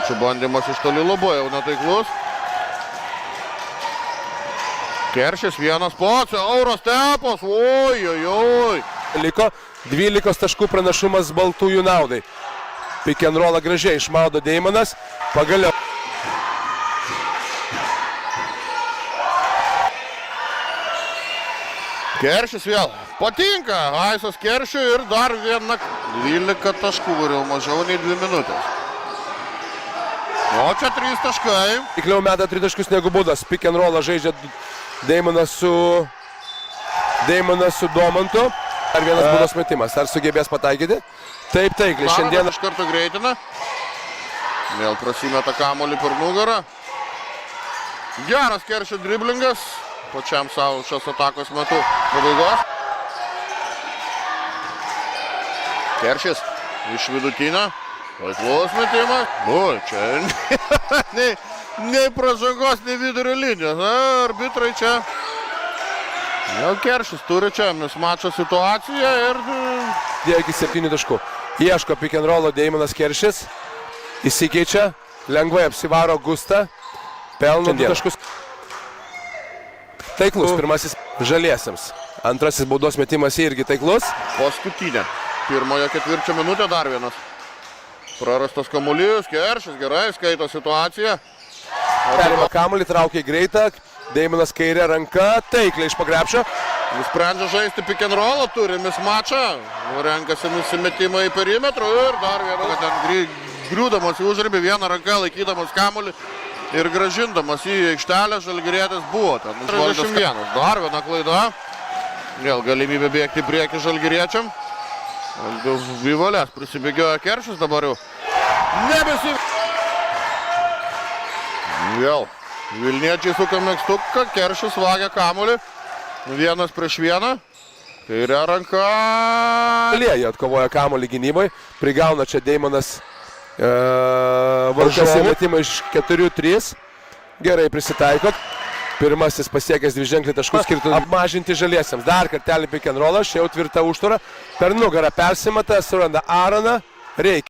Keršio bandymas iš toli labai jau netaiklus. Keršis vienas pats, Euros Tepas, oi. Liko 12 taškų pranašumas baltųjų naudai. Pick and rollą gražiai išmaudo Deimanas. Pagaliau. Keršis vėl patinka, Aisas Keršiui ir dar viena 12 taškų, variau mažiau nei 2 minutės. O čia 3 taškai. Tikliau meta 3 taškus negu būdas. Pick and rollą žaidžia Deimanas su Domantu. Ar vienas būdas metimas, ar sugebės pataikyti? Taip, taikliai, šiandien iš karto greitina. Vėl prasimeta kamuolį per nugarą. Geras Keršio driblingas. Pačiam savo šios atakos metu pabaigos. Keršis iš vidutinio. Taiklus metimas. Čia nei pražangos, nei vidurio linijos. Arbitrai čia. Jau Keršis turi čia mismačo situaciją ir... Dėjo iki 7 taškų. Ieško pick and rollo Deimanas Keršis. Įsikeičia. Lengvai apsivaro Gustą. Pelno 2 taškus. Taiklus pirmasis žaliesiams. Antrasis baudos metimas irgi taiklus. Paskutinė. Pirmojo ketvirčio minutė dar vienas. Prarastas kamuolys. Keršis gerai skaito situaciją. Perima kamuolį, traukia greitą. Deimanas kairė ranka. Taikliai iš pagrepšio. Jis sprendžia žaisti pick and rollą. Turi mismačą. Renkasi nusimetimą į perimetrą. Ir dar vieną. Ten griūdamas į užribį vieną ranką laikydamas kamuolį. Ir grąžindamas į aikštelę Žalgirietis buvo ten. 31. Dar viena klaida. Vėl galimybė bėgti į priekį Žalgiriečiam. Vivalės prisibėgioja Keršis dabar jau. Vėl. Vilniečiai suka megstuką. Keršis vagia kamuolį. 1 prieš 1. Kairė ranka. Jie atkovoja kamuolį gynybai. Prigauna čia Deimanas. Varžosi metimą iš 4-3. Gerai prisitaikot. Pirmasis pasiekęs 2 taškus skirtų apmažinti žaliesiams. Dar kartelį pick and rollas. Čia jau tvirta užtvara. Per nugarą persimata. Suranda Aaroną. Reikia.